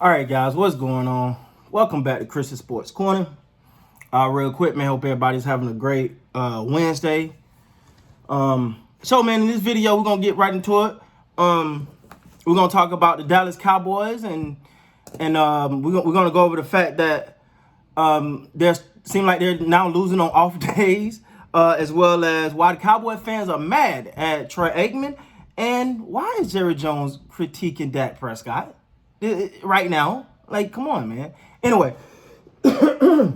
All right, guys, what's going on? Welcome back to Christian Sports Corner. Real quick, man, hope everybody's having a great Wednesday. Man, in this video, we're gonna get right into it. We're gonna talk about the Dallas Cowboys, and we're gonna go over the fact that they seem like they're now losing on off days, as well as why the Cowboy fans are mad at Troy Aikman, and why is Jerry Jones critiquing Dak Prescott right now? Like, come on, man. Anyway, so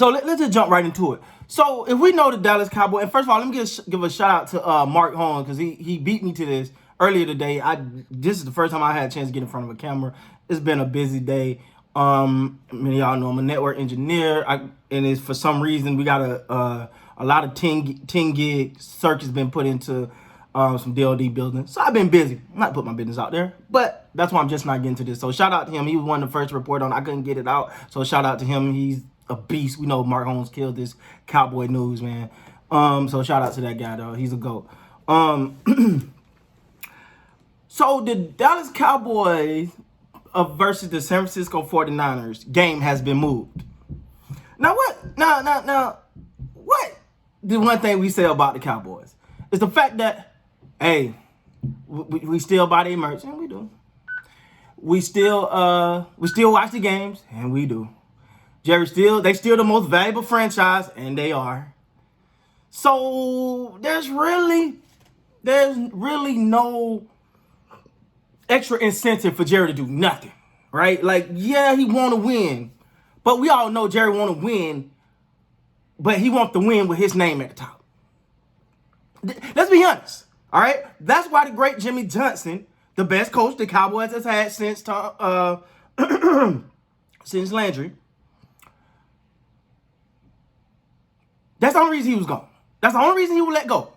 let's just jump right into it. So if we know the Dallas Cowboys, and first of all, let me give a shout out to Mark Holmes, because he beat me to this earlier today. This is the first time I had a chance to get in front of a camera. It's been a busy day. Many of y'all know I'm a network engineer, and it's for some reason we got a lot of 10 gig circuits been put into some DLD buildings. So I've been busy. I'm not putting my business out there, but that's why I'm just not getting to this. So shout out to him. He was one of the first to report on. I couldn't get it out. So shout out to him. He's a beast. We know Mark Holmes killed this Cowboy news, man. So shout out to that guy, though. He's a GOAT. So the Dallas Cowboys versus the San Francisco 49ers game has been moved. Now what? Now what? The one thing we say about the Cowboys is the fact that, hey, we still buy their merch, and we do. We still watch the games, and we do. They still the most valuable franchise, and they are. So there's really no extra incentive for Jerry to do nothing, right? Like, yeah, he want to win, but we all know Jerry want to win, but he wants to win with his name at the top. Let's be honest, all right? That's why the great Jimmy Johnson, the best coach the Cowboys has had since since Landry, that's the only reason he was gone. That's the only reason he would let go.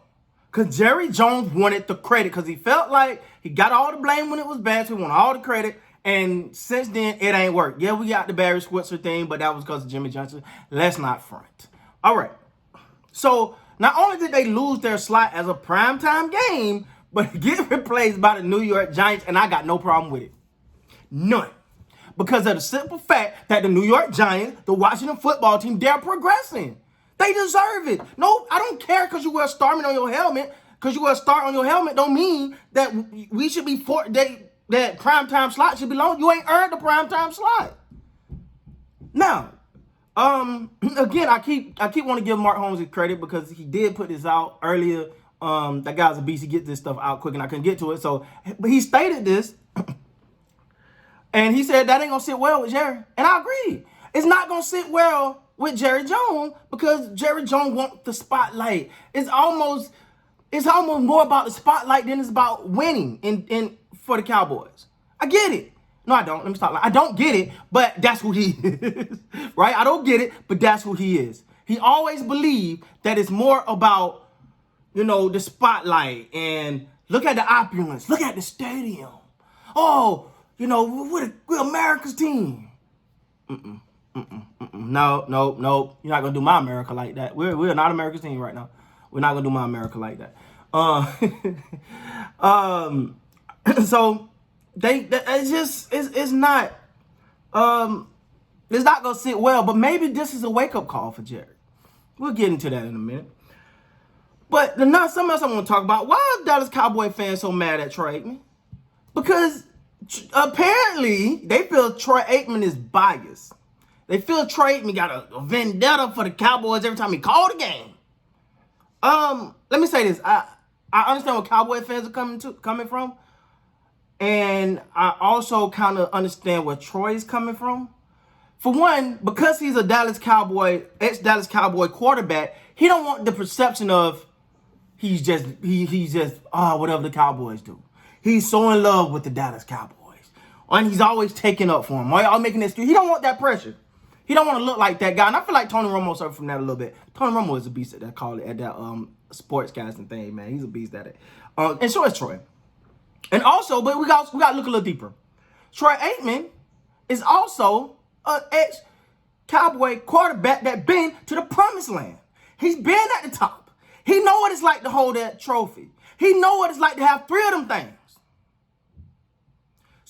Because Jerry Jones wanted the credit, because he felt like he got all the blame when it was bad, so he wanted all the credit. And since then, it ain't worked. Yeah, we got the Barry Switzer thing, but that was because of Jimmy Johnson. Let's not front. All right. So not only did they lose their slot as a primetime game, but get replaced by the New York Giants, and I got no problem with it. None. Because of the simple fact that the New York Giants, the Washington football team, they're progressing. They deserve it. No, I don't care because you wear a star on your helmet. Because you wear a star on your helmet don't mean that we should be that primetime slot should belong. You ain't earned the primetime slot. Now, again, I keep wanting to give Mark Holmes his credit because he did put this out earlier. That guy's a beast. He gets this stuff out quick, and I couldn't get to it. So, but he stated this, and he said that ain't gonna sit well with Jerry, and I agree. It's not gonna sit well with Jerry Jones because Jerry Jones wants the spotlight. It's almost more about the spotlight than it's about winning in for the Cowboys. I get it. No, I don't. Let me stop. I don't get it, but that's who he is, right? I don't get it, but that's who he is. He always believed that it's more about, the spotlight and look at the opulence, look at the stadium. Oh, we're America's team. No. You're not gonna do my America like that. We're not America's team right now. We're not gonna do my America like that. So it's not gonna sit well. But maybe this is a wake up call for Jerry. We'll get into that in a minute. But not something else I want to talk about. Why are Dallas Cowboy fans so mad at Troy Aikman? Because apparently they feel Troy Aikman is biased. They feel Troy Aikman got a vendetta for the Cowboys every time he called a game. Let me say this. I understand where Cowboy fans are coming from. And I also kind of understand where Troy is coming from. For one, because he's a ex-Dallas Cowboy quarterback, he don't want the perception of he's just whatever the Cowboys do. He's so in love with the Dallas Cowboys. And he's always taking up for him. Y'all making this. He don't want that pressure. He don't want to look like that guy. And I feel like Tony Romo suffered from that a little bit. Tony Romo is a beast at that sportscasting thing, man. He's a beast at it. And so is Troy. And also, but we got to look a little deeper. Troy Aikman is also an ex-Cowboy quarterback that been to the promised land. He's been at the top. He know what it's like to hold that trophy. He know what it's like to have 3 of them things.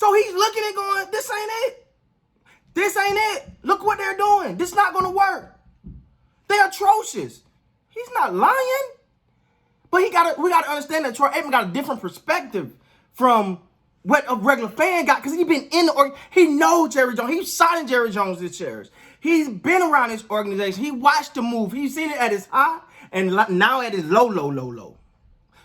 So he's looking and going, this ain't it. This ain't it. Look what they're doing. This is not going to work. They're atrocious. He's not lying. But we got to understand that Troy Aikman got a different perspective from what a regular fan got, because he's been in the he knows Jerry Jones. He's signing Jerry Jones' shares. He's been around this organization. He watched the move. He's seen it at his high and now at his low.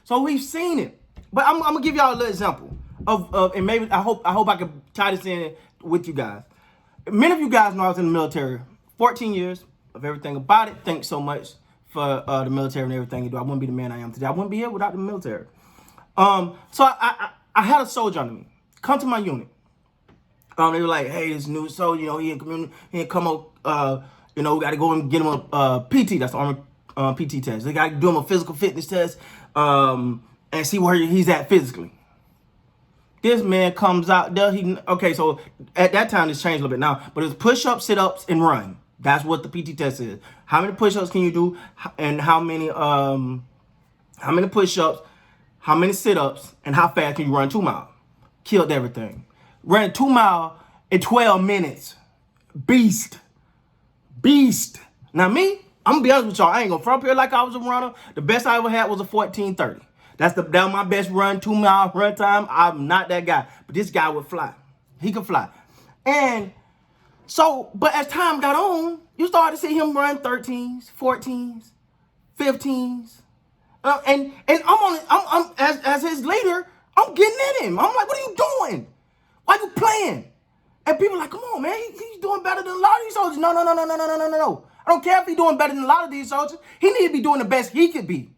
So we've seen it. But I'm gonna give y'all a little example of and maybe I hope I can tie this in with you guys. Many of you guys know I was in the military, 14 years of everything about it. Thanks so much for the military and everything you do. I wouldn't be the man I am today. I wouldn't be here without the military. So I had a soldier under me come to my unit. They were like, hey, this new soldier, he in community, he ain't come up, we got to go and get him a PT. That's the Army PT test. They got to do him a physical fitness test and see where he's at physically. This man comes out there. So at that time, it's changed a little bit now, but it's push-ups, sit-ups, and run. That's what the PT test is. How many push-ups can you do, and how many push-ups, how many sit-ups, and how fast can you run 2 miles? Killed everything. Ran 2 miles in 12 minutes. Beast. Now me, I'm gonna be honest with y'all. I ain't gonna front here like I was a runner. The best I ever had was a 14:30. That was my best run, 2 mile run time. I'm not that guy, but this guy would fly. He could fly. And so, but as time got on, you started to see him run 13s, 14s, 15s. And I'm as his leader, I'm getting at him. I'm like, what are you doing? Why you playing? And people are like, come on, man, he's doing better than a lot of these soldiers. No. I don't care if he's doing better than a lot of these soldiers. He need to be doing the best he could be.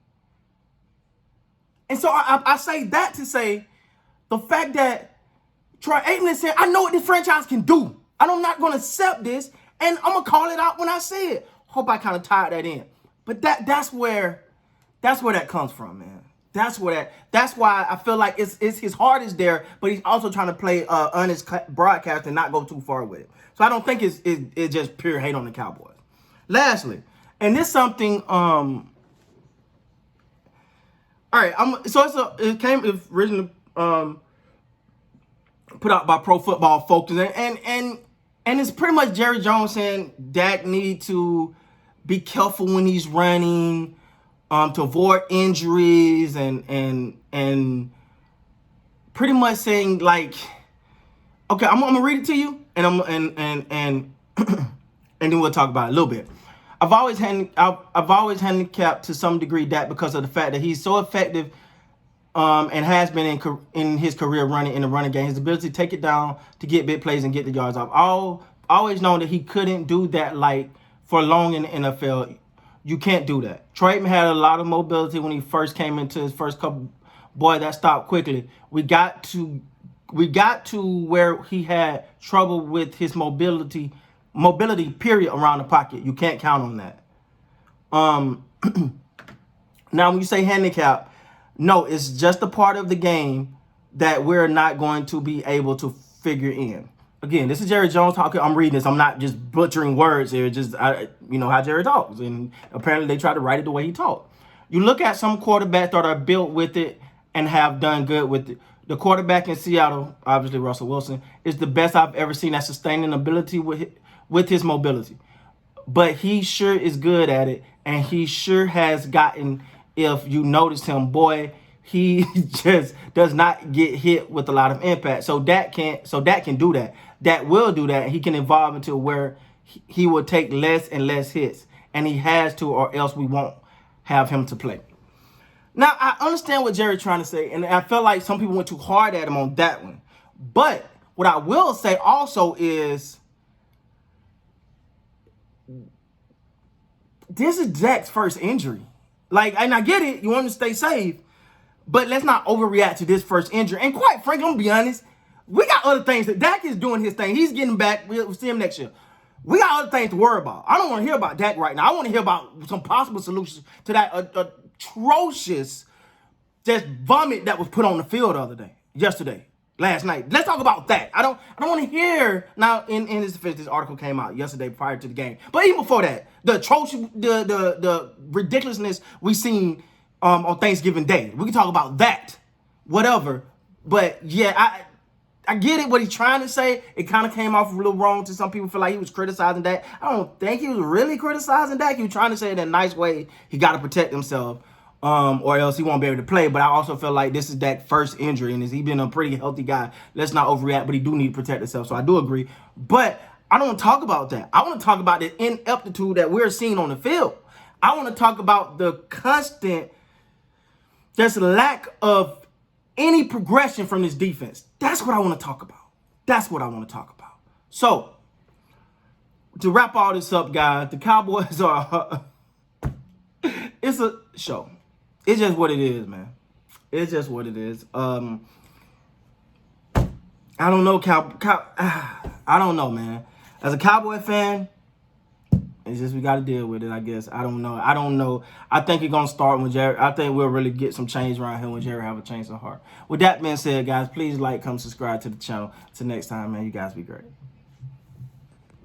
And so I say that to say the fact that Troy Aikman said, I know what this franchise can do. I'm not going to accept this, and I'm going to call it out when I see it. Hope I kind of tied that in. But that's where that comes from, man. That's why I feel like it's his heart is there, but he's also trying to play honest broadcast and not go too far with it. So I don't think it's just pure hate on the Cowboys. Lastly, and this something all right, it came originally put out by Pro Football Focus, and it's pretty much Jerry Jones saying Dak need to be careful when he's running, to avoid injuries, and pretty much saying like, okay, I'm gonna read it to you, and and then we'll talk about it a little bit. I've always handicapped to some degree Dak because of the fact that he's so effective and has been in his career running in the running game. His ability to take it down, to get big plays and get the yards off. Always known that he couldn't do that like for long in the NFL. You can't do that. Troy Aikman had a lot of mobility when he first came into his first couple. Boy, that stopped quickly. We got to where he had trouble with his mobility period around the pocket. You can't count on that. Now when you say handicap, no, it's just a part of the game that we're not going to be able to figure in. Again, this is Jerry Jones talking. I'm reading this. I'm not just butchering words here. Just how Jerry talks, and apparently they try to write it the way he talked. You look at some quarterbacks that are built with it and have done good with it. The quarterback in Seattle, obviously Russell Wilson, is the best I've ever seen at sustaining ability with his mobility. But he sure is good at it, and he sure has gotten, if you notice him, boy, he just does not get hit with a lot of impact. So Dak can do that. Dak will do that, and he can evolve into where he will take less and less hits. And he has to, or else we won't have him to play. Now, I understand what Jerry's trying to say, and I felt like some people went too hard at him on that one. But what I will say also is this is Dak's first injury. And I get it, you want to stay safe, but let's not overreact to this first injury. And quite frankly, I'm going to be honest, we got other things. That Dak is doing his thing. He's getting back. We'll see him next year. We got other things to worry about. I don't want to hear about Dak right now. I want to hear about some possible solutions to that atrocious just vomit that was put on the field last night. Let's talk about that. I don't want to hear now. In his defense, this article came out yesterday prior to the game, but even before that, the atrocious, the ridiculousness we seen on Thanksgiving Day. We can talk about that, whatever. But yeah, I get it, what he's trying to say. It kind of came off a little wrong to some people. Feel like he was criticizing Dak. I don't think he was really criticizing Dak. He was trying to say it in a nice way. He got to protect himself, or else he won't be able to play. But I also feel like this is Dak's first injury, and he's been a pretty healthy guy. Let's not overreact, but he do need to protect himself. So I do agree. But I don't want to talk about that. I want to talk about the ineptitude that we're seeing on the field. I want to talk about the constant, there's a lack of any progression from this defense. That's what I want to talk about. That's what I want to talk about. So, to wrap all this up, guys, the Cowboys are, it's a show. It's just what it is, man. It's just what it is. I don't know, I don't know, man. As a Cowboy fan, it's just we got to deal with it, I guess. I don't know. I think it's going to start when Jerry. I think we'll really get some change around here when Jerry have a change of heart. With that being said, guys, please like, comment, subscribe to the channel. Till next time, man, you guys be great.